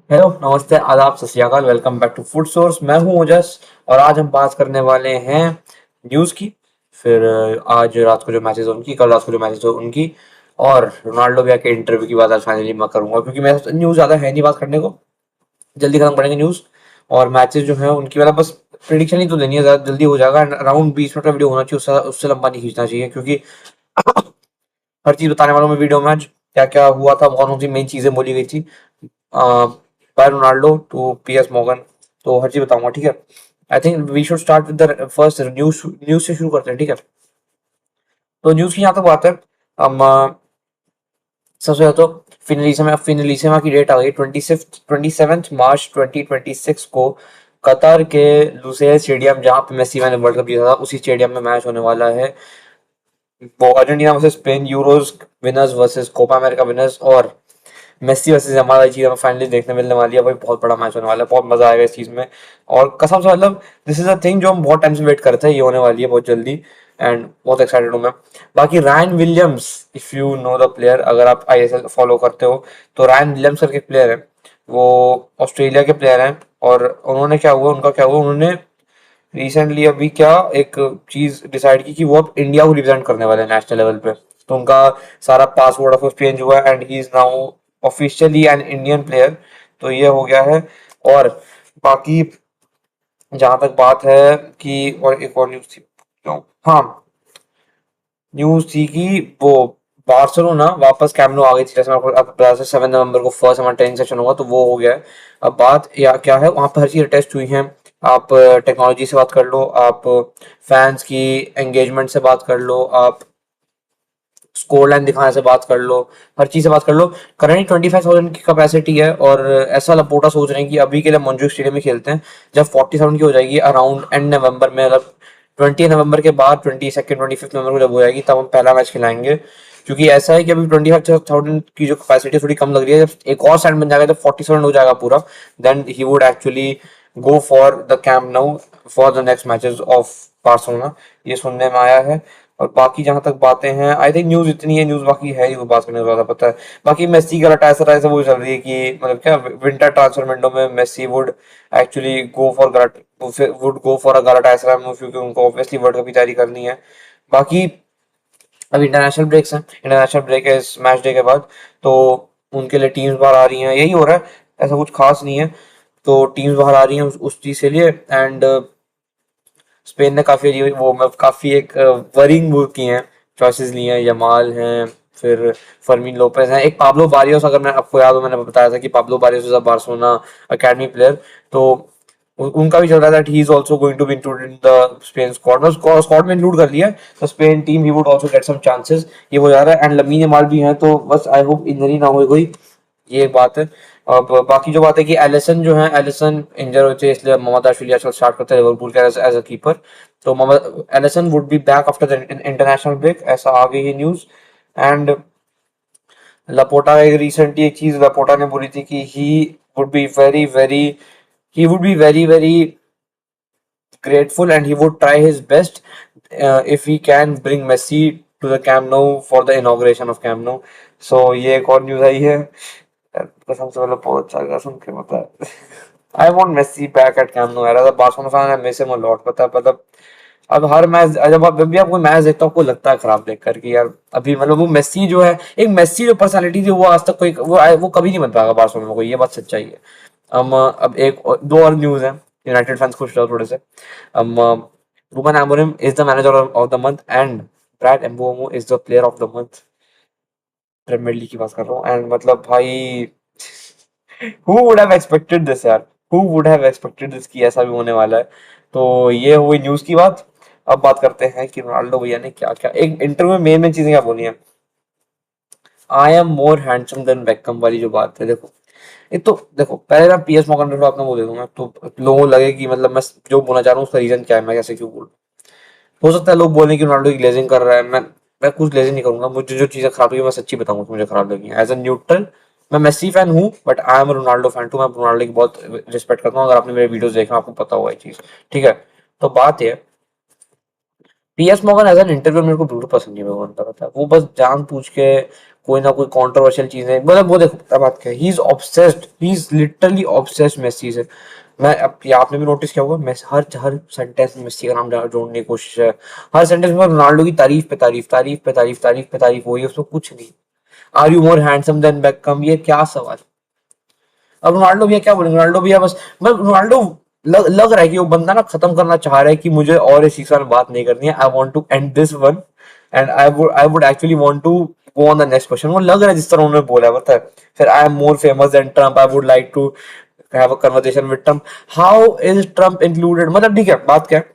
Hello, नमस्ते, आदाब, सत श्री अकाल। Welcome back to food source. मैं हूं ओजस और आज हम बात करने वाले हैं न्यूज़ की। फिर आज रात को जो मैचेस हो उनकी, कल रात को जो मैचेस हो उनकी, और रोनाल्डो भैया के इंटरव्यू की बात आज फाइनली मैं करूंगा, क्योंकि मेरे पास न्यूज़ ज़्यादा है नहीं बात करने को। जल्दी खत्म करेंगे न्यूज़ और मैचेस जो है उनकी, मतलब बस प्रिडिक्शन ही तो देनी है, ज़्यादा जल्दी हो जाएगा। अराउंड 20 मिनट का वीडियो होना चाहिए, उससे उससे लंबा नहीं खींचना चाहिए, क्योंकि हर चीज़ बताने वाला हूँ मैं वीडियो में। आज क्या क्या हुआ था, कौन कौन सी मेन चीज़ें बोली गई थी by Ronaldo to Piers Morgan, तो हर चीज बताऊंगा, ठीक है। I think we should start with the first news. News से शुरू करते हैं, ठीक है। तो न्यूज की यहाँ तक बात है, हम सबसे पहले तो फिनलिसिमा की डेट आ गई 27 मार्च 2026 को। कतर के लुसेल स्टेडियम, जहाँ पे मेसी ने वर्ल्ड कप जीता था, उसी स्टेडियम में मैच होने वाला है। वो Argentina versus Spain, Euros winners versus Copa America winners, और मेसी वर्सेस हमारा चीज हमें फाइनली देखने मिलने वाली है भाई। बहुत बड़ा मैच होने वाला है, बहुत मजा आएगा इस चीज में। और कसम से, मतलब दिस इज अ थिंग जो हम बहुत टाइम से वेट करते हैं, ये होने वाली है बहुत जल्दी। एंड बहुत एक्साइटेड हूँ मैं। बाकी Ryan Williams, if you know the player, अगर आप आईएसएल फॉलो करते हो, तो रायन विलियम्स करके प्लेयर है। वो ऑस्ट्रेलिया के प्लेयर हैं। और उन्होंने क्या हुआ, उनका क्या हुआ, उन्होंने रिसेंटली अभी क्या एक चीज डिसाइड की कि वो अब इंडिया को रिप्रेजेंट करने वाले हैं नेशनल लेवल पे। तो उनका सारा पासवर्ड ऑफ चेंज हुआ and he is now officially an Indian player. तो ये हो गया है। और बाकी जहां तक बात है कि, और एक और न्यूज थी, क्यों, हाँ, न्यूज थी कि वो बार्सिलोना वापस कैम्प नो आ गई थी, जैसे मैं आपको अब बता से 7 नवंबर को फर्स्ट हमारा ट्रेनिंग सेशन होगा, तो वो हो गया है। अब बात या क्या है, वहां पर हर चीज टेस्ट हुई है। आप टेक्नोलॉजी से बात कर लो, आप फैंस की एंगेजमेंट से बात कर लो, आप स्कोर लाइन दिखाने से बात कर लो, हर चीज से बात कर लो। करंटली 25,000 की कैपेसिटी है, और ऐसा लपोटा सोच रहे हैं कि अभी के लिए मंजू स्टेडियम में खेलते हैं। जब 47 की हो जाएगी अराउंड एंड नवंबर में, मतलब 20 नवंबर के बाद 22 25 नवंबर को जब हो जाएगी, तब हम पहला मैच खिलाएंगे। क्योंकि ऐसा है कि अभी 25,000 की जो कैपेसिटी थोड़ी कम लग रही है। जब एक और स्टैंड बन जाएगा, जब 47 हो जाएगा पूरा, then he would actually go for the Camp Nou for the next matches of Barcelona. ये सुनने में आया है। और बाकी जहां तक बातें हैं, आई थिंक न्यूज इतनी है, न्यूज बाकी है ही, वो बात करने को ज्यादा पता है। बाकी मेसी का ऐसा ऐसा वो चल रही है कि, मतलब क्या, विंटर ट्रांसफर विंडो में Messi would actually go for would go for a Galatasaray move, क्योंकि उनको ऑब्वियसली वर्ल्ड कप की तैयारी करनी है। बाकी अब इंटरनेशनल ब्रेक्स हैं, इंटरनेशनल ब्रेक है इस मैच डे के बाद, तो उनके लिए टीम्स बाहर आ रही हैं, यही हो रहा है। ऐसा कुछ खास नहीं है। तो टीम्स बाहर आ रही हैं उस चीज के लिए। एंड स्पेन ने काफी अजीब, वो मैं काफी एक वरिंग मूव की हैं, चॉइसेस ली हैं। यमाल हैं, फिर फर्मीन लोपेज हैं, एक पाब्लो बारियोस, अगर मैं आपको याद हो, मैंने बताया था कि Pablo Barrios is a Barcelona academy player. तो उनका भी चल रहा था he is also going to be included in the Spain squad. बस स्क्वाड में इंक्लूड कर लिया है, तो Spain team he would also get some chances, ये हो जा रहा है। एंड लमीन यमाल भी हैं, तो बस आई होप इंजरी ना हो कोई, ये एक बात है। अब बाकी जो बात है कि एलिसन जो है, एलिसन इंजर होते हैं, इसलिए मोहम्मद आशफिली आजकल स्टार्ट करते हैं लिवरपूल के एज अ कीपर। तो Mohamed Alisson would be back after the international break, ऐसा आ गई है न्यूज। एंड लपोटा एक रिसेंटली एक चीज लपोटा ने बोली थी कि would be very very he would be very very grateful and he would try his best if he can bring Messi to the Camp Nou for the inauguration of Camp Nou. So ये एक और news आई है। कसम से मतलब बहुत अच्छा लगा सुन के, मतलब I want Messi back at Camp Nou यार। अगर बार्सिलोना फैन है, मेसी में लौट पता है, मतलब अब हर मैच, जब भी आप कोई मैच देखता हो, आपको लगता है खराब देख कर कि यार अभी, मतलब वो मेसी जो है, एक मेसी जो पर्सनालिटी थी, वो आज तक कोई वो कभी नहीं बन पाएगा बार्सिलोना में कोई, ये बात सच्चाई है। अब दो और न्यूज है, यूनाइटेड फैंस खुश रहो थोड़े से। um, uh, Ruben Amorim is the manager of the month and Brad Mbeumo is the player of the month। Premier League की बात कर रहा हूँ। एंड मतलब भाई, who would have expected this यार, who would have expected this कि ऐसा भी होने वाला है। तो ये हुई न्यूज की बात। अब बात करते हैं कि रोनाल्डो भैया ने क्या क्या एक इंटरव्यू में मेन मेन चीजें क्या बोली हैं। I am more handsome than Beckham वाली जो बात है, देखो, एक तो देखो, पहले मैं पीएस मॉर्गन को आपने बोल दूंगा, तो लोगों को लगे कि मतलब मैं जो बोलना चाह रहा हूँ उसका रीजन क्या है, मैं कैसे क्यों बोल। हो सकता है लोग बोलें कि रोनाल्डो की ग्लेजिंग कर रहा है। मैं कुछ ग्लेजिंग नहीं करूंगा, मुझे जो चीजें खराब लगी मैं सच्ची बताऊंगा कि मुझे खराब लगी एज अ न्यूट्रल। मैं मेसी फैन हूँ, but I am Ronaldo fan too. मैं रोनाल्डो की बहुत रिस्पेक्ट करता हूँ, अगर आपने मेरे वीडियोस देखे आपको पता होगा ये चीज, ठीक है। तो बात ये, Piers Morgan as an interview मेरे को बिल्कुल पसंद नहीं है, मैं पता है, वो बस जान पूछ के कोई ना कोई कंट्रोवर्शियल चीजें, मतलब वो देखो क्या बात क्या, he is obsessed, he is literally obsessed Messi से। मैं अब ये आपने भी नोटिस किया होगा, मैं हर हर सेंटेंस में मेसी का नाम जोड़ने की कोशिश है, हर सेंटेंस में रोनाल्डो की तारीफ पे तारीफ, तारीफ पे तारीफ, तारीफ पे तारीफ, वही उसमें कुछ नहीं। Are you more handsome than Beckham, ये क्या सवाल। अब रोनाल्डो भैया क्या बोलेंगे, रोनाल्डो भैया बस, मतलब रोनाल्डो लग रहा है कि वो बंदा ना खत्म करना चाह रहा है कि मुझे और इस चीज पर बात नहीं करनी है, I want to end this one, and I would actually want to go on the next question. वो लग रहा है जिस तरह उन्होंने बोला है, पता है, फिर I am more famous than Trump, I would like to have a conversation with Trump, how is Trump included, मतलब ठीक है बात क्या है,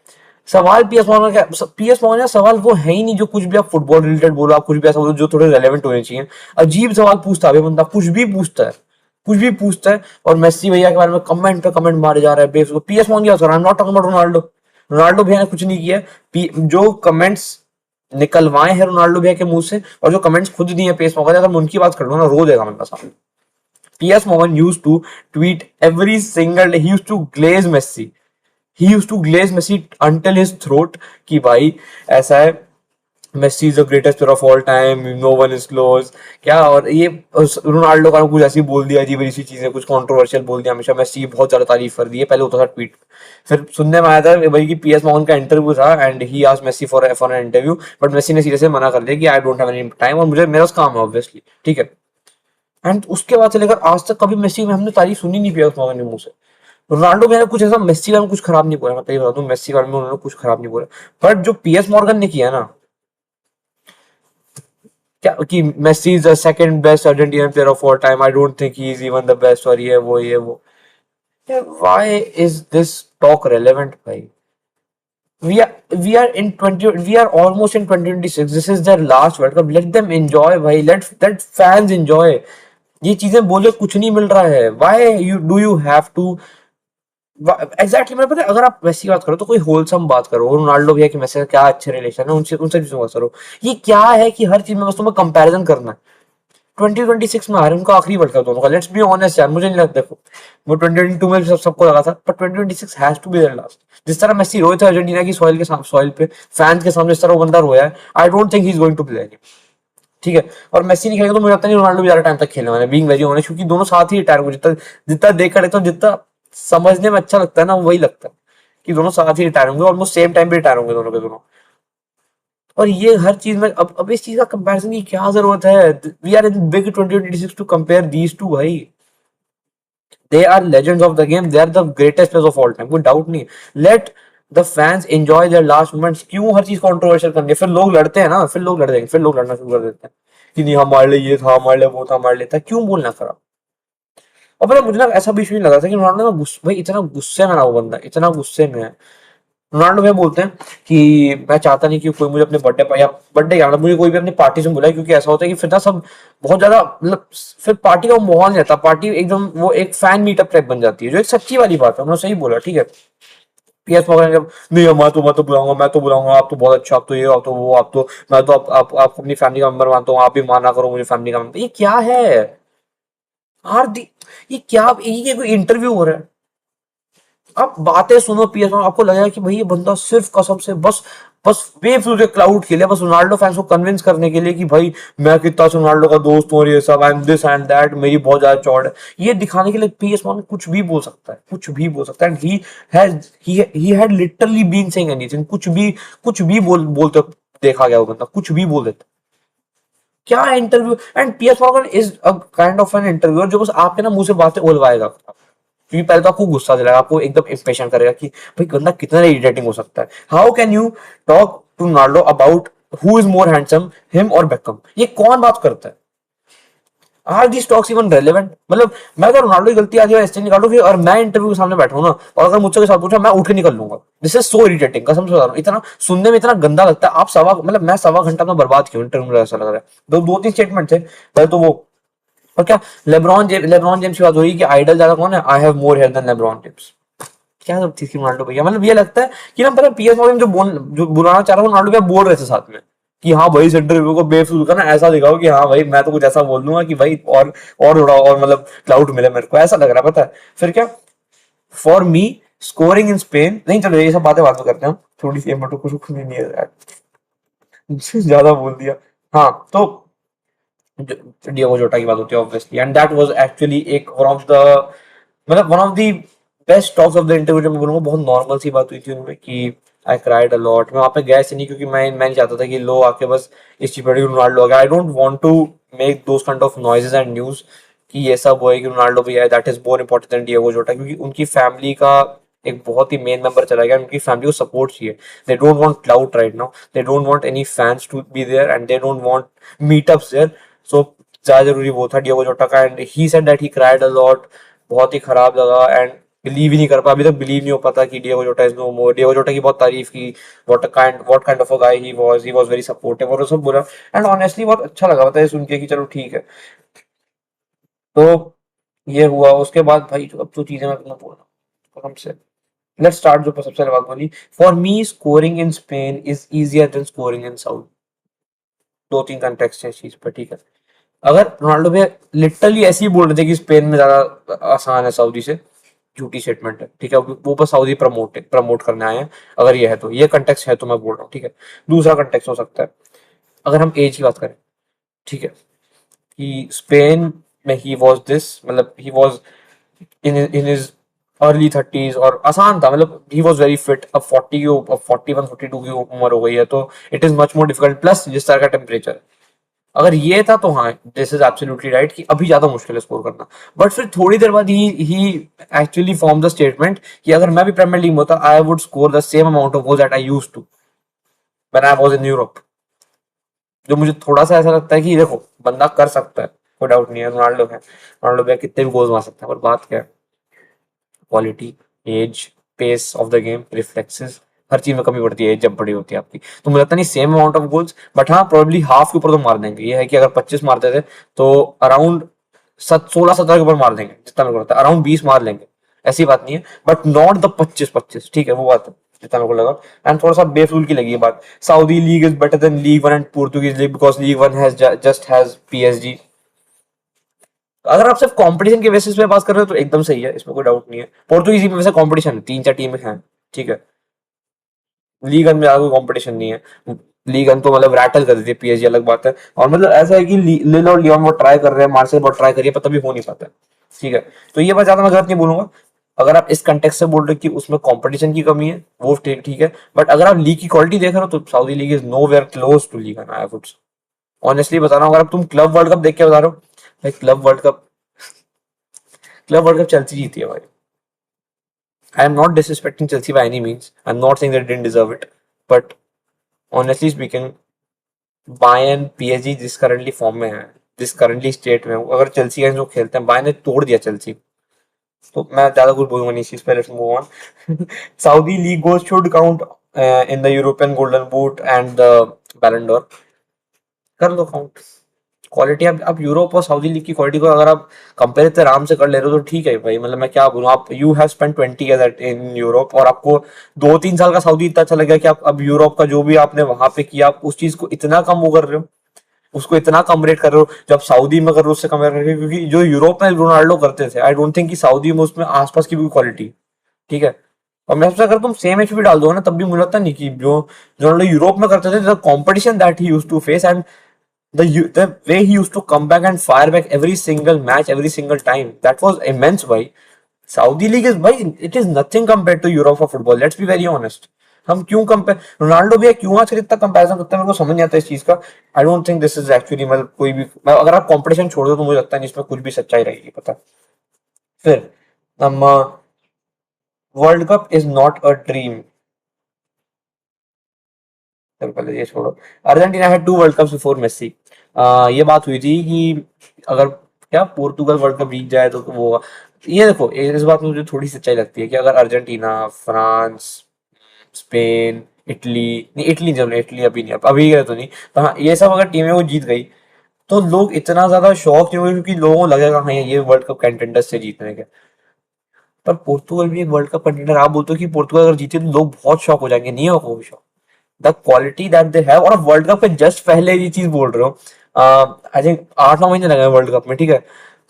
सवाल पीएस मॉर्गन का, पीएस मॉर्गन का सवाल वो है ही नहीं जो कुछ भी आप फुटबॉल रिलेटेड बोलो, आप कुछ भी ऐसा बोलो जो थोड़े रेलेवेंट होने चाहिए। अजीब सवाल पूछता है बंदा, कुछ भी पूछता है, कुछ भी पूछता है। और मेसी भैया के बारे में कमेंट पे कमेंट मारे जा रहा है बेस, पीएस मॉर्गन क्या कर रहा है, not talking about Ronaldo, Ronaldo भैया ने कुछ नहीं किया है। जो कमेंट्स निकलवाए हैं रोनाल्डो भैया के मुंह से, और जो कमेंट्स खुद दिए हैं पीएस मॉर्गन, अगर मैं उनकी बात कर लूँ ना, रो देगा मेरे पास। Piers Morgan used to tweet every single day, he used to glaze Messi, he used to glaze Messi until his throat कि भाई ऐसा है, Messi is the greatest player of all time, no one is close, क्या। और ये Ronaldo का कुछ ऐसी बोल दिया, अजीब अजीब चीजें, कुछ कंट्रोवर्शियल बोल दिया, हमेशा मेसी बहुत ज्यादा तारीफ कर दी है, पहले होता था ट्वीट। फिर सुनने में आया था भाई कि पीएस मॉर्गन का इंटरव्यू था and he asked Messi for an interview, but Messi ने सीधे से मना कर दिया कि I don't have any time, और मुझे मेरा काम है ऑब्वियसली, ठीक है। एंड उसके बाद से लेकर आज तक कभी मेसी में हमने तारीफ सुनी नहीं पीएस मॉर्गन के मुंह से। रोनाल्डो मैंने कुछ ऐसा मेसी का कुछ खराब नहीं बोला, मैं तेरी बता दूं, मेसी का में उन्होंने कुछ खराब नहीं बोला। बट जो पीएस मॉर्गन ने किया ना, क्या कि Messi is the second best Argentinian player of all time, I don't think he is even the best, और ये वो why is this talk relevant भाई। we are in 20, we are almost in 2026, this is their last world cup, let them enjoy भाई, let fans enjoy। ये चीजें बोले कुछ नहीं मिल रहा है, why you have to, exactly मैं पता है, अगर आप वैसी बात करो तो कोई होलसम बात करो, रोनाल्डो भैया की मैसे का क्या अच्छे रिलेशन है उनसे, उनसे भी बात करो। ये क्या है कि हर चीज में बस तुम्हें कंपैरिजन करना है। 2026 में आ रहे हैं, उनका आखिरी वर्ल्ड कप दोनों का, लेट्स बी ऑनेस्ट यार, मुझे नहीं लगता, देखो वो 2022 में भी सबको लगा था, पर 2026 has to be their last. जिस तरह मेसी रोए थे अर्जेंटीना की सॉइल के सामने, सॉइल पे फैंस के सामने, इस तरह वो बंदा रोया है, I don't think he is going to play, ठीक है। और मेसी नहीं खेलेगा तो मुझे लगता नहीं रोनाल्डो भी ज्यादा टाइम तक खेलने वाले, बीइंग वेरी ऑनेस्ट, क्योंकि दोनों साथ ही रिटायर हो, जितना जितना देख कर तो जितना समझने में अच्छा लगता है ना, वही लगता है कि दोनों साथ ही रिटायर होंगे, ऑलमोस्ट सेम टाइम पे रिटायर होंगे दोनों के दोनों। और ये हर चीज में अब इस चीज का कंपैरिजन की क्या जरूरत है, we are in big 2026 to compare these to भाई, they are legends of the game, they are the greatest players of all time, कोई डाउट नहीं। Let the fans enjoy their last moments, क्यों हर चीज कंट्रोवर्शियल करनी है, फिर लोग लड़ते हैं ना, फिर लोग लड़ देंगे, फिर लोग लड़ना शुरू कर देते हैं कि नहीं हमारे लिए ये था, हमारे लिए वो था, हमारे लिए था, क्यों बोलना खराब। और पता है, मुझे ना ऐसा भी इशू नहीं लगा था कि रोनाल्डो ना भाई इतना गुस्से में ना, वो बंदा इतना गुस्से में है। रोनाल्डो भैया बोलते हैं कि मैं चाहता नहीं कि कोई मुझे अपने बर्थडे पर, या बर्थडे क्या मतलब, मुझे कोई भी अपनी पार्टी से बुलाए, क्योंकि ऐसा होता है कि फिर ना सब बहुत ज्यादा, मतलब फिर पार्टी का माहौल नहीं रहता, पार्टी एकदम वो एक फैन मीटअप टाइप बन जाती है, जो एक सच्ची वाली बात है, उन्होंने सही बोला, ठीक है। पीएस मॉर्गन जब नहीं, मैं तो बुलाऊंगा, मैं तो बुलाऊंगा, आप तो बहुत अच्छा, आप तो ये, आप तो वो, आप तो, मैं तो आपको अपनी फैमिली का मेंबर मानता हूँ, आप भी माना करो मुझे फैमिली का मेंबर, ये क्या है आर दी, ये क्या, ये कोई इंटरव्यू हो रहा है। आप बातें सुनो पीएस, आपको लगेगा कि भाई ये बंदा सिर्फ कसम से बस बस बेफिजूल के क्लाउड के लिए, बस रोनाल्डो फैंस को कन्विंस करने के लिए कि भाई मैं कितना अच्छा रोनाल्डो का दोस्त हूँ, और ये सब, I am this and that, मेरी बहुत ज्यादा चौड़ है, ये दिखाने के लिए पीएस मॉर्गन कुछ भी बोल सकता है, कुछ भी बोल सकता है, and he had literally been saying anything, कुछ भी बोलते देखा गया, वो बंदा कुछ भी बोल देता। क्या interview, and Piers Morgan is a kind of an interviewer जो बस आपके ना मुंह से बातें उलवाएगा, क्योंकि पहले तो आपको गुस्सा दिलाएगा, आपको एकदम इम्पेशेंट करेगा कि भाई बंदा कितना इरिटेटिंग हो सकता है, how can you talk to Ronaldo about who is more handsome, him और बेकम, ये कौन बात करता है। Are this talks even relevant, मतलब मैं अगर रोनाल्डो की गलती आदि एक्सचेंज निकालू फिर, और मैं इंटरव्यू के सामने बैठा हूं ना, और अगर मुझसे के साथ पूछा, मैं उठ के निकल लूंगा, दिस इज सो इरिटेटिंग, कसम से बता रहा हूं, इतना सुनने में इतना गंदा लगता है। आप सवा, मतलब मैं सवा घंटा अपना बर्बाद क्यों इंटरव्यू में, ऐसा लग रहा है। दो तीन स्टेटमेंट थे, पहले तो वो, और क्या, लेब्रॉन जेम्स की बात हो रही है कि आइडल ज्यादा कौन है, I have more hair than LeBron James, क्या सब थी रोनाल्डो भैया, मतलब ये लगता है कि ना, पता पीएस मॉर्गन जो बुलाना चाह रहा हूँ, रोनाल्डो भैया बोल रहे थे साथ में कि हाँ भाई इस इंटरव्यू को बेफिजूल का ना ऐसा दिखाओ कि हाँ भाई मैं तो कुछ ऐसा बोल दूंगा कि भाई और थोड़ा और मतलब क्लाउड मिले मेरे को, ऐसा लग रहा है, पता है। फिर क्या, for me scoring in Spain, नहीं चलो ये सब बातें बात में करते हैं, थोड़ी सी कुछ नहीं है यार, ज्यादा बोल दिया। हाँ तो डियोगो जोटा की बात होती है obviously, and that was actually एक वन ऑफ द, मतलब one of the best talks of the interview. मैं बोलूंगा बहुत नॉर्मल सी बात हुई थी उनमें कि आई क्राइड अ लॉट। मैं वहां पे गया इसलिए नहीं क्योंकि मैं नहीं चाहता था कि लो आके बस इस चीज पर रोनाल्डो आ गया। I don't want to make those kind of noises and news कि ये सब हुआ है कि रोनाल्डो भी है, that is more important than Diogo Jota, क्योंकि उनकी फैमिली का एक बहुत ही मेन मेंबर चला गया, उनकी फैमिली को सपोर्ट चाहिए। They don't want crowd right now, they don't want any fans to be there and they don't want meetups there. So ज्यादा जरूरी वो था डियोगो जोटा का, and he said that he cried a lot. बहुत ही खराब लगा, and believe ही नहीं कर पाया, अभी तक बिलीव नहीं हो पाता कि Diogo Jota is no more. Diogo Jota की बहुत तारीफ की, what kind of a guy he was very supportive और वो सब बोला। एंड ऑनेस्टली बहुत अच्छा लगा बताया सुन के कि चलो ठीक है। तो ये हुआ, उसके बाद भाई अब जो चीजें मैं तुम्हें बोल रहा हूँ कसम से। लेट्स स्टार्ट, जो सबसे पहले बात बोली, for me scoring in Spain is easier than scoring in south. दो तीन कंटेक्स्ट है इस चीज पर, ठीक है। अगर रोनाल्डो भैया लिटरली ऐसे ही बोल रहे थे कि स्पेन में ज्यादा आसान है सऊदी से, झूठी स्टेटमेंट है, ठीक है। वो बस सऊदी प्रमोट करने आए हैं। अगर ये है तो ये कंटेक्स्ट है तो मैं बोल रहा हूँ, ठीक है। दूसरा कंटेक्स्ट हो सकता है अगर हम एज की बात करें, ठीक है, कि स्पेन में ही वॉज दिस, मतलब he was in his early thirties और आसान था, मतलब ही वॉज वेरी फिट। अब 40 की, अब 41 42 की उम्र हो गई है तो it is much more difficult, plus जिस तरह का टेम्परेचर। अगर ये था तो हाँ, दिस इज एब्सोल्युटली राइट कि अभी ज्यादा मुश्किल है स्कोर करना। बट फिर थोड़ी देर बाद ही एक्चुअली फॉर्म द स्टेटमेंट कि अगर मैं भी प्रीमियर लीग में होता I would score the same amount of goals that I used to when I was in Europe. जो मुझे थोड़ा सा ऐसा लगता है कि देखो बंदा कर सकता है, कोई डाउट नहीं है, रोनाल्डो है, रोनाल्डो भैया कितने भी गोल्स मार सकता है, पर बात क्या है, quality, age, pace of the game, reflexes, हर चीज में कमी पड़ती है एज जब बड़ी होती है आपकी। तो मुझे लगता नहीं same amount of goals, but हाँ प्रोबेबली हाफ के ऊपर तो मार देंगे। ये है कि अगर 25 मारते थे तो अराउंड 16 17 के ऊपर मार देंगे, जितना मेरे को लगता है अराउंड 20 मार लेंगे। ऐसी बात नहीं है, बट नॉट द 25 25, ठीक है, वो बात है जितना मेरे को लगा। एंड थोड़ा सा बेफजूल की लगी ये बात, Saudi league is better than league one and Portuguese league because league one has just has PSG. अगर आप सिर्फ कंपटीशन के बेसिस पे बात कर रहे हो तो एकदम सही है, इसमें कोई डाउट नहीं है। पोर्तुगीज में वैसे कंपटीशन है, तीन चार टीमें हैं, ठीक है। लीग वन में ज्यादा कोई कंपटीशन नहीं है। लीग वन तो मतलब रैटल कर देती है पीएसजी, अलग बात है। और मतलब ऐसा है कि लिल और लियोन वो ट्राई कर रहे हैं, मार्सेल बहुत ट्राई करिए, पर तभी हो नहीं पाता है, ठीक है। तो ये बात ज्यादा मैं गलत नहीं बोलूंगा। अगर आप इस कंटेक्स्ट से बोल रहे हो कि उसमें कंपटीशन की कमी है, वो ठीक ठीक है। बट अगर आप लीग की क्वालिटी देख रहे हो तो Saudi league is nowhere close to league I would honestly बता रहा हूँ। अगर तुम क्लब वर्ल्ड कप देख के बता रहे हो, भाई क्लब वर्ल्ड कप चेल्सी जीती है भाई। I am not disrespecting Chelsea by any means. I'm not saying they didn't deserve it. But honestly speaking, Bayern PSG जिस करंटली फॉर्म में है, जिस करंटली स्टेट में, अगर चेल्सी का जो खेलते हैं, बायर्न ने तोड़ दिया चेल्सी। तो मैं ज्यादा कुछ बोलूंगा नहीं इस चीज पे, let's move on. Saudi league goals should count in the European golden boot and the बैलन डोर। कर लो काउंट। क्वालिटी आप यूरोप और सऊदी लीग की क्वालिटी को अगर आप कंपेयर इतने आराम से कर ले रहे हो तो ठीक है भाई। मतलब मैं क्या बोलूँ, आप you have spend 20 years in Europe और आपको 2 3 साल का सऊदी इतना अच्छा लगा कि आप अब यूरोप का जो भी आपने वहां पे किया, आप उस चीज को इतना कम वो कर रहे हो, उसको इतना कम रेट कर रहे हो जब सऊदी में कर रहे हो उससे कंपेयर करके। क्योंकि जो यूरोप में रोनाल्डो करते थे, आई डोंट थिंक कि सऊदी में उसमें आसपास की भी क्वालिटी, ठीक है। और मैं सोचा अगर तुम सेम एचपी डाल दो ना तब भी मुझे लगता नहीं कि जो जो रोनाल्डो यूरोप में करते थे, the competition that he used to face and the way he used to come back and fire back every single match, every single time, that was immense भाई। Saudi League is भाई, it is nothing compared to Europe for football, let's be very honest। हम क्यों compare, Ronaldo भी है क्यों आजकल इतना comparison करते हैं, मेरे को समझ नहीं आता इस चीज का। आई don't think this is actually, मतलब कोई भी अगर आप कंपटीशन छोड़ दो तो मुझे लगता है इसमें कुछ भी सच्चाई रहेगी, पता। फिर हम, World Cup is not a dream. चलो पहले ये छोड़ो। Argentina had 2 World Cups before Messi. ये बात हुई थी कि अगर क्या पोर्तुगल वर्ल्ड कप जीत जाए तो वो होगा। ये देखो, इस बात में मुझे थोड़ी सच्चाई लगती है कि अगर अर्जेंटीना, फ्रांस, स्पेन, इटली, नहीं इटली जब नहीं, इटली अभी नहीं, अभी गए तो नहीं, तो हाँ ये सब अगर टीमें वो जीत गई तो लोग इतना ज्यादा शॉक नहीं होंगे क्योंकि लोगों को लगेगा हाँ ये वर्ल्ड कप कंटेंडर्स से जीतने के। पर पोर्तुगल भी एक वर्ल्ड कप कंटेंडर, आप बोलते हो कि पोर्तुगल अगर जीते तो लोग बहुत शॉक हो जाएंगे, नहीं होगा वो shock. The quality that they have, और वर्ल्ड कप के जस्ट पहले ये चीज बोल रहे हो। आई थिंक 8 9 महीने लगे हैं वर्ल्ड कप में, ठीक है।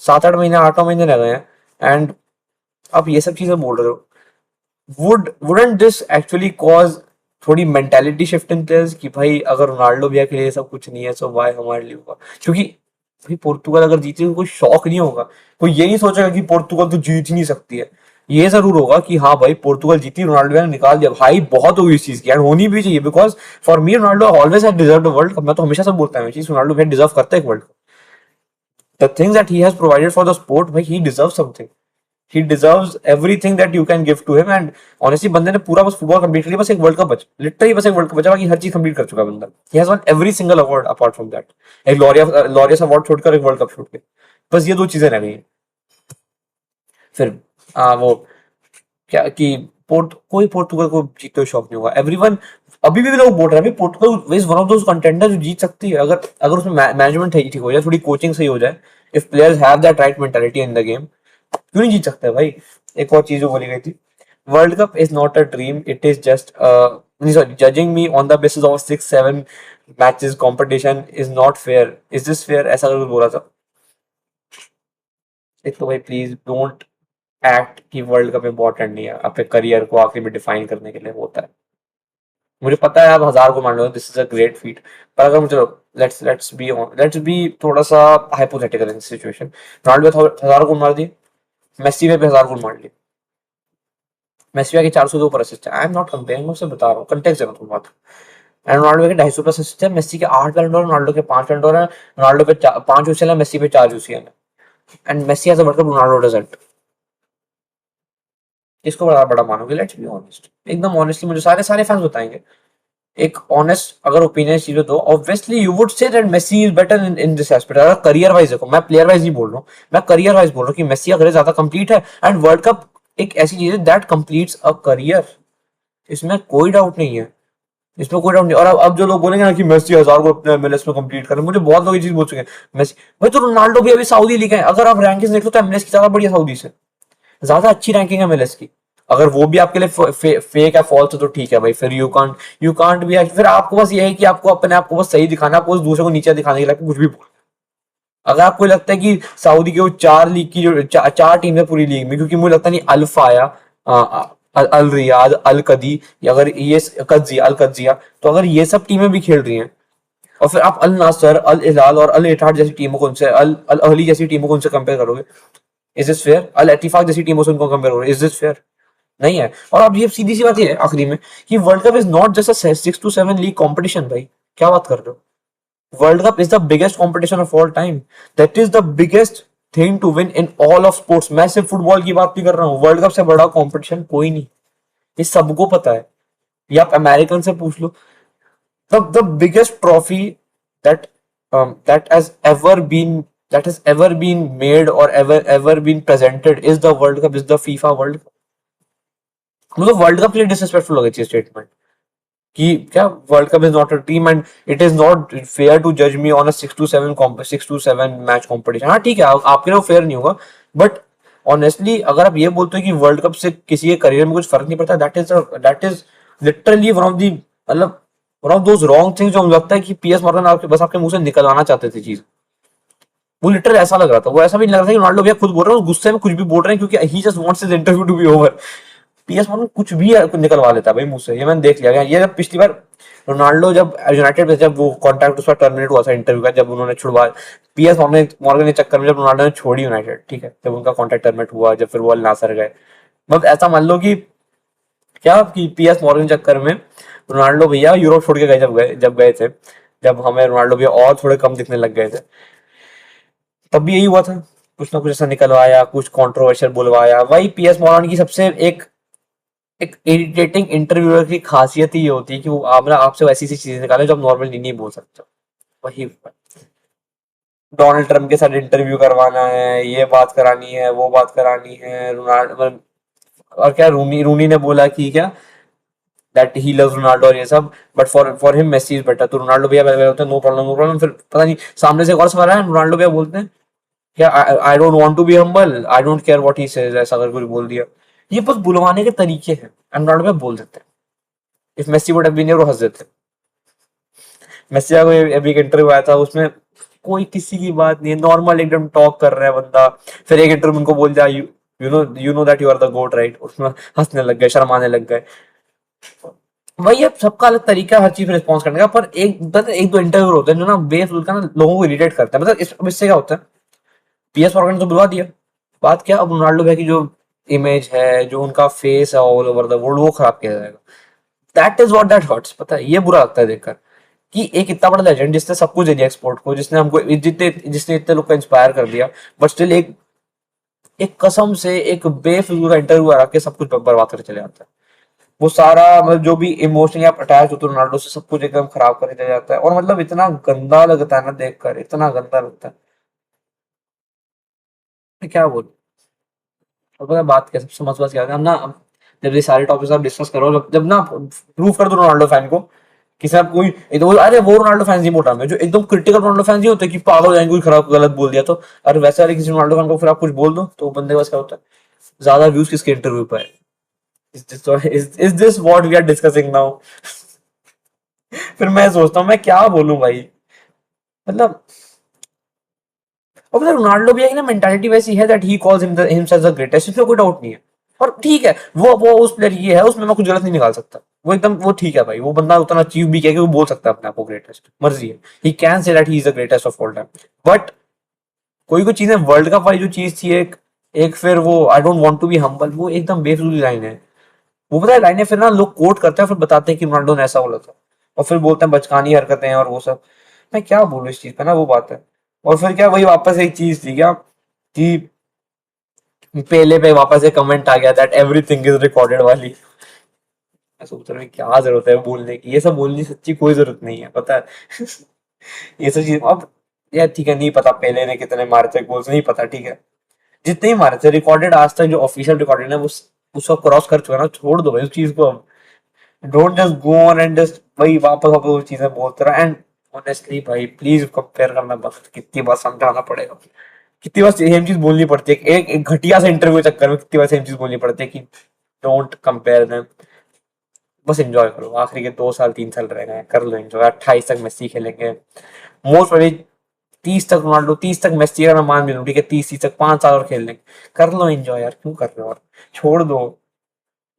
7 8 महीने, 8 9 महीने लगे हैं, एंड आप ये सब चीजें बोल रहे हो। वुडंट दिस एक्चुअली कॉज थोड़ी मेंटालिटी शिफ्ट इन प्लेयर्स कि भाई अगर रोनाल्डो भैया के लिए सब कुछ नहीं है तो वाई हमारे लिए होगा। क्योंकि भाई पोर्तुगल अगर जीती तो कोई शौक नहीं होगा, कोई ये नहीं सोचेगा कि पोर्तुगल तो जीत ही नहीं सकती है। ये जरूर होगा कि हाँ भाई पोर्तुगल जीती, रोनाल्डो ने निकाल दिया, भाई बहुत होगी इस चीज की, एंड होनी भी चाहिए, because for me Ronaldo always has deserved a World cup. मैं तो हमेशा से बोलता हूँ ये चीज, रोनाल्डो भाई डिजर्व करता है एक World Cup. The things that he has provided for the sport, भाई he deserve something, he deserves everything that you can give to him, and honestly बंदे ने पूरा बस फुटबॉल कंप्लीट कर लिया, बस एक वर्ल्ड कप बचा, लिटरली बस एक वर्ल्ड कप बचा, बाकी हर चीज कंप्लीट कर चुका है बंदा। he has won every single award apart from that, एक लॉरियस अवार्ड छोड़कर, एक वर्ल्ड कप छोड़ के, बस ये दो चीजें रह गई हैं। फिर वो क्या कि कोई पोर्तुगल को जीतते हुए शौक नहीं होगा, एवरीवन। अभी भी लोग बोल रहे हैं Portugal is one of those contender जो जीत सकती है, अगर अगर उसमें मैनेजमेंट ठीक हो जाए, थोड़ी कोचिंग सही हो जाए, if players have that right mentality in the game, क्यों नहीं जीत सकते भाई। एक और चीज जो बोली गई थी, world Cup is not a dream, it is just sorry, judging me on the basis of 6-7 matches competition is not fair, is this fair, ऐसा कुछ बोला था। एक तो भाई प्लीज डोंट एक्ट कि वर्ल्ड कप इंपॉर्टेंट नहीं है, अपने करियर को आखिर में डिफाइन करने के लिए होता है। मुझे पता है आप 1000 को मान लो, this is a great feat, पर अगर मुझे, लेट्स बी थोड़ा सा हाइपोथेटिकल इन सिचुएशन, रोनाल्डो 1000 को मार दिए, मेसी ने भी 1000 को मार लिए, मेसी के 400 के ऊपर असिस्ट है, आई एम नॉट कंपेयरिंग, मैं उससे बता रहा हूँ, कंटेक्स्ट दे रहा हूँ तुम बात। एंड रोनाल्डो के 250 प्लस असिस्ट है, मेसी के 8 बैलन डोर, रोनाल्डो के 5 बैलन डोर है, रोनाल्डो पे 5 यूसीएल है, मेसी पे 4 यूसीएल है, and Messi has a World Cup, Ronaldo doesn't. इसको बड़ा बड़ा मानोगे, लेट्स बी ऑनेस्ट, एकदम ऑनेस्टली मुझे सारे सारे फैंस बताएंगे, एक ऑनेस्ट अगर ओपिनियन चीज तो obviously you would say that Messi is better in this aspect. अगर करियर वाइज देखो, मैं प्लेयर वाइज नहीं बोल रहा हूँ, मैं करियर वाइज बोल रहा हूँ कि मेसी अगर ज्यादा कंप्लीट है, एंड वर्ल्ड कप एक ऐसी चीज है दैट कंप्लीट्स अ करियर, इसमें कोई डाउट नहीं है, इसमें कोई डाउट नहीं। और अब जो लोग बोलेंगे ना कि मेसी 1000 को अपने एमएलएस में कंप्लीट करें, मुझे बहुत लोग ये चीज बोल चुके हैं, मेसी भाई तो रोनाल्डो भी अभी सऊदी लीग है, अगर आप रैंकिंग देख लो तो एमएलएस की ज्यादा बढ़िया, सऊदी से ज्यादा अच्छी रैंकिंग है एमएलएस की। अगर वो भी आपके लिए फेक है, फॉल्स है, तो ठीक है भाई, फिर यू कांट भी, फिर आपको बस ये है कि आपको अपने आप को बस सही दिखाना, आपको दूसरे को नीचे दिखाने के लिए आपको कुछ भी बोल। अगर आपको लगता है कि सऊदी के वो 4 लीग की जो 4 टीम है पूरी लीग में, क्योंकि मुझे लगता नहीं अल्फा आया, अल रियाद, अल कदी, या अगर ये कज्जिया, अल कज्जिया, तो अगर ये सब टीमें भी खेल रही हैं, और फिर आप अल नासर, अल हिलाल और अल इत्तेहाद जैसी टीमों को उनसे, अल अहली जैसी टीमों को उनसे कंपेयर करोगे, इज दिस फेयर? अल इत्तिफाक जैसी टीमों से उनको कंपेयर करोगे, इज दिस फेयर? नहीं है। और अब ये सीधी सी बात ये है आखिरी में, कि World Cup is not just a 6 to 7 league competition भाई, क्या बात कर रहे हो। World Cup is the biggest competition of all time, that is the biggest thing to win in all of sports. मैं सिर्फ फुटबॉल की बात नहीं कर रहा हूँ, वर्ल्ड कप से बड़ा कंपटीशन कोई नहीं, ये सबको पता है, ये आप अमेरिकन से पूछ लो। the biggest trophy that that has ever been made or ever been presented is the World Cup, is the FIFA World Cup। मतलब वर्ल्ड कप के लिए डिसरिस्पेक्टफुल हो गई थी स्टेटमेंट, कि क्या World Cup is not a team and it is not fair to जज me on a 6 to 7 match competition. हाँ ठीक है, आपके लिए वो फेयर नहीं होगा, बट ऑनेस्टली अगर आप ये बोलते हो कि वर्ल्ड कप से किसी के करियर में कुछ फर्क नहीं पड़ता, that is literally one of the, मतलब one of those wrong things जो मुझे लगता है कि पीएस मॉर्गन आपके बस आपके मुंह से निकलवाना चाहते थे चीज। वो लिटरली ऐसा लग रहा था, वो ऐसा भी नहीं लग रहा था कि रोनाल्डो भैया खुद बोल रहे हैं, उस गुस्से में कुछ भी बोल रहे हैं, क्योंकि he just wants his interview to be over. Piers Morgan कुछ भी निकलवा लेता है भाई मुंह से, ये मैंने देख लिया। ये जब पिछली बार रोनाल्डो जब यूनाइटेड में, जब वो कॉन्ट्रैक्ट उसका टर्मिनेट हुआ था इंटरव्यू का, जब उन्होंने छुड़वा, पीएस मॉर्गन के चक्कर में जब रोनाल्डो ने छोड़ी यूनाइटेड, ठीक है, जब उनका कॉन्ट्रैक्ट टर्मिनेट हुआ, जब फिर वो अल नासर गए, मतलब ऐसा मान लो कि क्या कि पीएस मॉर्गन के चक्कर में रोनाल्डो भैया यूरोप छोड़ के गए, जब गए थे, जब हमें रोनाल्डो भैया और थोड़े कम दिखने लग गए थे, तब भी यही हुआ था, कुछ ना कुछ ऐसा निकलवाया, कुछ कंट्रोवर्शियल बुलवाया। वही पीएस मॉर्गन की सबसे एक एक इरिटेटिंग इंटरव्यूअर की खासियत ही ये होती है कि वो आपसे वैसी सी चीजें निकाले जो आप नॉर्मली नहीं बोल सकते। वही डोनाल्ड ट्रम्प के साथ इंटरव्यू करवाना है, ये बात करानी है, वो बात करानी है, रोनाल्डो, और क्या रूनी रूनी ने बोला कि क्या दैट ही लव्स रोनाल्डो और ये सब, but for him Messi is better, तो रोनाल्डो भैया पहले होते हैं नो प्रॉब्लम नो प्रॉब्लम, फिर पता नहीं सामने से एक और सवाल है, रोनाल्डो भैया बोलते हैं क्या I don't want to be humble, I don't care what he says, ऐसा अगर कुछ बोल दिया। ये बस बुलवाने के तरीके हैं, एंड रोनाल्डो भैया बोल देते हैं, if Messi would have been here वो हंस देते। मेसी का अभी एक इंटरव्यू आया था, उसमें कोई किसी की बात नहीं है, नॉर्मल एकदम टॉक कर रहा है बंदा, फिर एक इंटरव्यू उनको बोल दिया you know that you are the GOAT right, उसमें हंसने लग गए, शर्माने लग गए। वही अब सबका अलग तरीका है हर चीज पे रिस्पॉन्स करने का, पर एक दो इंटरव्यू होते हैं जो ना बेफिजूल का ना लोगों को इरिटेट करते हैं। मतलब अब इससे क्या होता है, पीएस मॉर्गन तो बुलवा दिया, बात क्या, अब रोनाल्डो भाई की जो इमेज है, जो उनका फेस है ऑल ओवर द वर्ल्ड, वो खराब किया जाएगा। That is what that hurts, पता है, ये बुरा लगता है देखकर कि एक इतना बड़ा लेजेंड जिसने सब कुछ दे दिया एक्सपोर्ट को, जिसने हमको जितने जिसने इतने लोग को इंस्पायर कर दिया, बट स्टिल एक एक कसम से एक बेफिजूल का इंटरव्यू आ के सब कुछ बर्बाद करके चले जाता है। वो सारा मतलब जो भी इमोशनली आप अटैच होते हो रोनाल्डो से, सब कुछ एकदम खराब करके चले जाता है, और मतलब इतना गंदा लगता है ना देखकर, इतना गंदा लगता है। मैं क्या बोलूं। और पता है बात क्या सबसे मस्त बात क्या है, हम ना जब ये सारे टॉपिक्स आप डिस्कस करो, जब ना प्रूव कर दो रोनाल्डो फैन को कि साहब कोई अरे वो रोनाल्डो फैंस नहीं मोटा में जो एकदम क्रिटिकल रोनाल्डो फैंस नहीं होते कि पागल हो जाएंगे कोई खराब गलत बोल दिया तो, अरे वैसे वाले किसी रोनाल्डो फैन को फिर आप कुछ बोल दो तो वो बंदे के पास क्या होता है, ज्यादा व्यूज किसके इंटरव्यू पर है। Is this what we are discussing now. फिर मैं सोचता हूँ मैं क्या बोलूं भाई, मतलब। और मतलब रोनाल्डो भी है ना, मेंटालिटी वैसी है that he calls himself the greatest, इसमें कोई डाउट नहीं है। और ठीक है, वो उस प्लेयर ये है, उसमें मैं कुछ गलत नहीं निकाल सकता। वो एकदम वो ठीक है भाई, वो बंदा उतना अचीव भी किया कि वो बोल सकता है अपने आप को ग्रेटेस्ट, मर्जी है। He can say that he is the greatest of all time. But कोई कोई चीजें वर्ल्ड कप वाली जो चीज थी, एक एक फिर वो I don't want to be humble, वो एकदम बेफिजूल लाइन है। वो पता है लाइनें फिर ना लोग कोट करते हैं, फिर बताते हैं कि रोनाल्डो ने ऐसा बोला था, और फिर बोलते हैं बचकानी हरकतें हैं और वो सब। मैं क्या बोलूं इस चीज पे ना, वो बात है। और फिर क्या वही वापस एक चीज थी क्या कि पहले पे वापस एक कमेंट आ गया दैट एवरीथिंग इज रिकॉर्डेड वाली। मैं सोच रहा हूँ क्या जरूरत है बोलने की, ये सब बोलने की सच्ची कोई जरूरत नहीं है, पता है। ये सब चीज अब यार ठीक है, नहीं पता पहले ने कितने मारे थे गोल्स, नहीं पता, ठीक है। जितने ही मारे थे रिकॉर्डेड आज तक, जो ऑफिशियल रिकॉर्डेड है वो उसको क्रॉस कर चुका है ना, छोड़ दो भाई उस चीज को अब। Don't just go on and just वही वापस वापस वो चीजें बोलते रहा। एंड ऑनेस्टली भाई प्लीज कंपेयर करना बस, कितनी बार समझाना पड़ेगा, कितनी बार सेम चीज बोलनी पड़ती है, एक घटिया से इंटरव्यू के चक्कर में कितनी बार सेम चीज बोलनी पड़ती है कि डोंट कंपेयर देम। बस एंजॉय करो, आखिरी के 2 साल 3 साल रह गए, कर लो एंजॉय। 28 तक मेसी खेलेंगे, मोस्ट प्रोबेबली 30 तक रोनाल्डो, 30 तक मेसी, अगर मैं मान भी लूं ठीक है, 30 तक 5 साल और खेल लेंगे। कर लो एंजॉय यार, क्यों कर रहे हो, और छोड़ दो,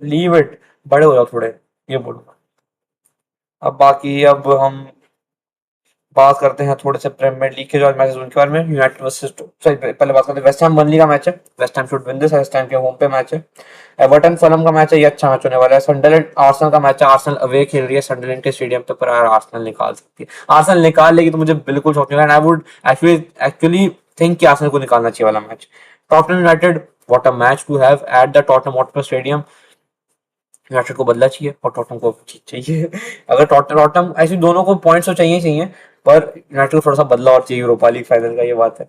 लीव इट, बड़े हो जाओ थोड़े, ये बोलूंगा। अब बाकी अब हम बात करते हैं थोड़े से प्रीमियर लीग के जो मैचेस उनके बारे में। यूनाइटेड वर्सेस, सॉरी पहले बात करते हैं वेस्ट हैम बर्नली का मैच है। West Ham should win this, West Ham के होम पे मैच है। एवर्टन फुलहम का मैच है, ये अच्छा मैच होने वाला है। सनडरलैंड आर्सेनल का मैच है, आर्सेनल अवे खेल रही है सनडरलैंड के स्टेडियम पे, पर यार आर्सेनल निकाल सकती है। आर्सेनल निकाल लेगी तो मुझे बिल्कुल शौक नहीं, I would actually actually think कि आर्सेनल को निकालना चाहिए वाला match. Tottenham United, what a match to have at the Tottenham Hotspur stadium. United को बदला चाहिए और टॉटनहम को जीत चाहिए। अगर टॉटनहम ऐसे दोनों को पॉइंट्स तो चाहिए चाहिए, पर यूनाइटेड को थोड़ा सा बदला और चाहिए यूरोपा लीग फाइनल का, ये बात है।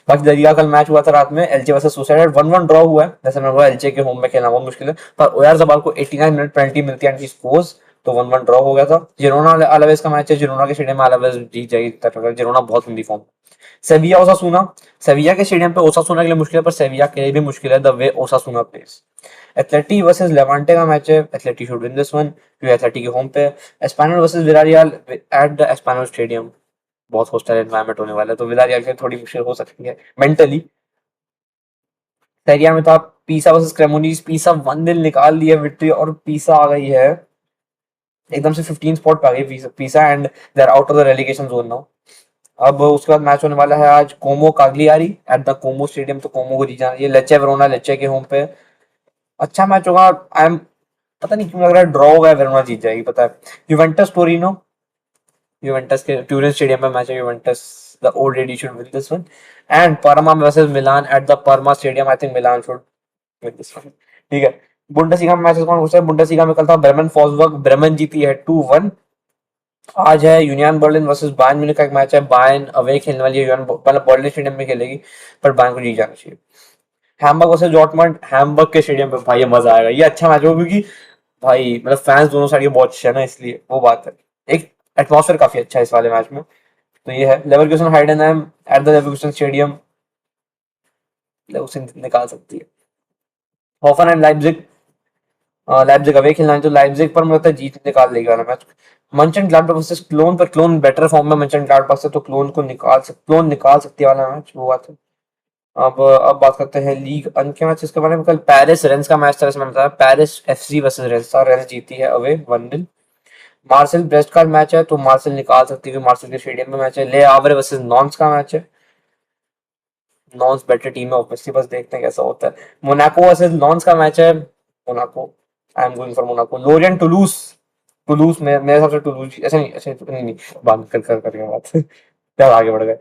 बाकी दरिया कल मैच हुआ था रात में, एलचे वर्सेस सोसाइटी 1-1 ड्रॉ हुआ है। जैसे मैं बोला एलचे के होम में खेलना बहुत मुश्किल है, पर ओयार जबाल को 89 मिनट पेनल्टी मिलती है एंड ही स्कोर्स, तो 1-1 ड्रॉ हो गया था। जिरोना अलावेस का मैच है, जिरोना के स्टेडियम में अलावेस जीत जाएगी, जिरोना बहुत हिंदी फॉर्म। सेविया ओसासुना, सेविया के स्टेडियम पे ओसासुना के लिए मुश्किल है, पर सेविया के लिए भी मुश्किल है the way Osasuna plays. Atleti versus Levante का मैच है, Atleti should win this one क्योंकि एथलेटी के होम पे। Espanyol versus Villarreal at the Espanyol stadium, बहुत हॉस्टाइल एनवायरनमेंट होने वाला है, तो विलारियल के लिए थोड़ी मुश्किल हो सकती है मेंटली। सेरिया में तो आप पीसा वर्सेस क्रेमोनीज, पीसा 1-0 निकाल लिया विक्ट्री, और पीसा आ गई है एकदम से 15 स्पॉट पे आ गई Pisa and they are out of the relegation zone now. अब उसके बाद मैच होने वाला है आज Como Cagliari at the Como stadium, तो कोमो को जीत जाना, ये लेचे वेरोना, लेचे के होम पे अच्छा मैच होगा। आई एम पता नहीं क्यों लग रहा है ड्रॉ होगा, वेरोना जीत जाएगी, पता है। यूवेंटस टोरिनो, यूवेंटस के ट्यूरिन स्टेडियम में मैच है, Juventus the old lady should win this one. And pharma versus Milan at the pharma stadium, I think Milan should win this one, ठीक है। बुंडसलीगा में मैचेस कौन पूछता है, बुंडसलीगा में कल था ब्रेमेन फॉल्सबर्ग, ब्रेमेन जीती है 2-1। आज है union Berlin versus Bayern Munich का एक मैच है, बायर्न अवे खेलने वाली है, यूनियन मतलब बर्लिन स्टेडियम में खेलेगी, पर बायर्न को जीत जाना चाहिए। हैमबर्ग वर्सेस डॉर्टमंड, हैमबर्ग के स्टेडियम पे भाई ये मजा आएगा, ये अच्छा मैच होगा क्योंकि भाई मतलब फैंस दोनों साइड के बहुत अच्छे है ना, इसलिए वो बात है। एक एटमॉस्फेयर काफी अच्छा है इस वाले मैच में, तो ये है। Leverkusen Heidenheim at the Leverkusen stadium, Leverkusen निकाल सकती है। होफनहाइम लाइप्जिग, लाइप्जिग अवे खेलना है तो लाइप्जिग पर मुझे लगता है जीत निकाल लेगी वाला मैच। मंचन ग्लाडबैक वर्सेस क्लोन, पर क्लोन बेटर फॉर्म में मंचन ग्लाडबैक से, तो क्लोन निकाल सकती है वाला मैच, वो बात है। अब बात करते हैं लीग अन के मैचेस के बारे में। कल पेरिस रेंस का मैच था, इसमें बताया पेरिस एफसी वर्सेस रेंस था। रेंस जीती है अवे 1-0। मार्सेल ब्रेस्ट का मैच है, तो मार्सेल निकाल सकती है, मार्सेल के स्टेडियम में मैच है। ले आवरे वर्सेस नॉन्स का मैच है। नॉन्स बेटर टीम है ऑब्वियसली, बस देखते हैं कैसा होता है। मोनाको वर्सेस नॉन्स का मैच है। Monaco, I am going for Monaco. Lorient Toulouse, Toulouse में मेरे हिसाब से टुलूस, अच्छा नहीं, अच्छा नहीं नहीं, बात कर बात क्या आगे बढ़ गए।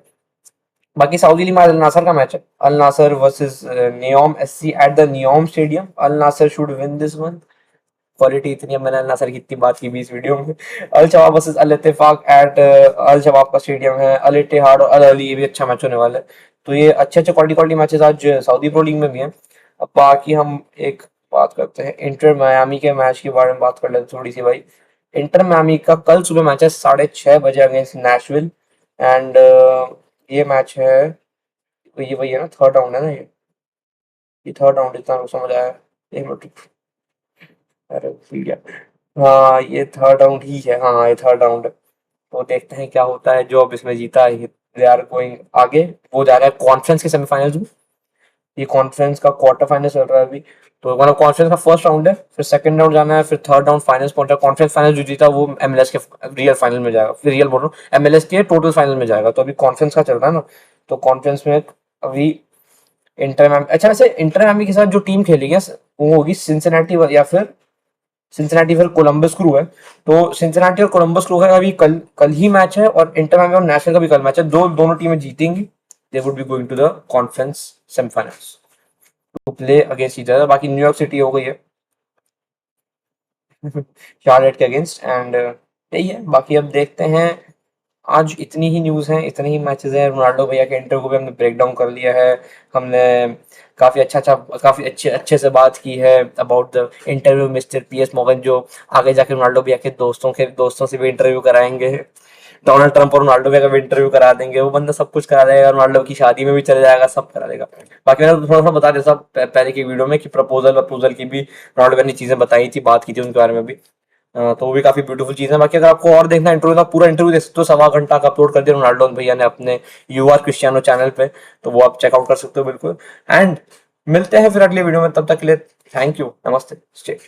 बाकी सऊदी लीग में अल नासर का मैच है। Al Nassr versus Neom SC at the Neom stadium. Al Nassr should win this one. Quality इतनी है, मैंने अल नासर की इतनी बात की भी इस वीडियो में। अल शबाब वर्सेस अल इत्तेफाक एट अल शबाब का स्टेडियम है। अल इत्तेहाद और अल अली, ये भी अच्छा मैच होने वाला है। तो ये अच्छे अच्छे क्वालिटी क्वालिटी मैचेस आज सऊदी प्रो लीग में भी हैं। अब बाकी हम एक बात करते हैं इंटर मियामी के मैच के बारे में बात कर लेते हैं थोड़ी सी भाई। इंटर मियामी का कल सुबह मैच है 6:30 बजे अगेंस्ट नेशविल। एंड ये मैच है, तो ये वही है ना, थर्ड राउंड है ना ये थर्ड राउंड, इतना मेरे को समझ आया। एक मिनट, अरे भूल गया। हाँ ये थर्ड राउंड ही है, हाँ ये थर्ड राउंड है। तो देखते हैं क्या होता है। जो अब इसमें जीता है दे आर गोइंग आगे, वो जा रहा है कॉन्फ्रेंस के सेमीफाइनल्स में। ये कॉन्फ्रेंस का क्वार्टर फाइनल चल रहा है अभी। तो मतलब कॉन्फ्रेंस का फर्स्ट राउंड है, फिर सेकंड राउंड जाना है, फिर थर्ड राउंड फाइनल्स पहुंचा। कॉन्फ्रेंस फाइनल जो जीता वो एमएलएस के रियल फाइनल में जाएगा, फिर रियल बोल रहा हूँ, एमएलएस के टोटल फाइनल में जाएगा। तो अभी कॉन्फ्रेंस का चल रहा है ना। तो कॉन्फ्रेंस में अभी इंटर मैम, अच्छा वैसे इंटर मैमी के साथ जो टीम खेलेगी वो होगी सिंसिनैटी या फिर सिंसिनैटी फिर कोलंबस क्रू है। तो सिंसिनैटी और कोलंबस क्रू का अभी कल कल ही मैच है, और इंटर मैमी और नेशनल का भी कल मैच है। दोनों टीमें जीतेंगी, they would be going to the conference semifinals to play against each other. बाकी न्यूयॉर्क सिटी हो गई है शार्लेट के अगेंस्ट। एंड यही है, बाकी अब देखते हैं। आज इतनी ही न्यूज़ हैं, इतने ही मैचेस हैं। रोनाल्डो भैया के इंटरव्यू को भी हमने ब्रेक डाउन कर लिया है। हमने काफ़ी अच्छे अच्छे से बात की है about the interview mister PS Morgan, जो आगे जाके रोनाल्डो भैया के दोस्तों से भी इंटरव्यू कराएंगे। डोनाल्ड ट्रंप और रोनाल्डो भैया का भी इंटरव्यू करा देंगे। वो बंदा सब कुछ करा देगा, रोनाल्डो की शादी में भी चले जाएगा, सब करा देगा। बाकी मैंने थोड़ा सा बता दिया था पहले की वीडियो में कि प्रपोजल प्रपोजल की भी रोनाल्डो भैया ने चीज़ें बताई थी, बात की थी उनके बारे में भी। तो वो भी काफी ब्यूटीफुल चीज है। बाकी अगर आपको और देखना इंटरव्यू का पूरा इंटरव्यू देख सकते हो, 1.25 घंटा का अपलोड कर दिया रोनाल्डो भैया ने अपने यू आर क्रिस्टियानो चैनल पे। तो वो आप चेकआउट कर सकते हो बिल्कुल। एंड मिलते हैं फिर अगली वीडियो में, तब तक के लिए थैंक यू, नमस्ते, स्टे।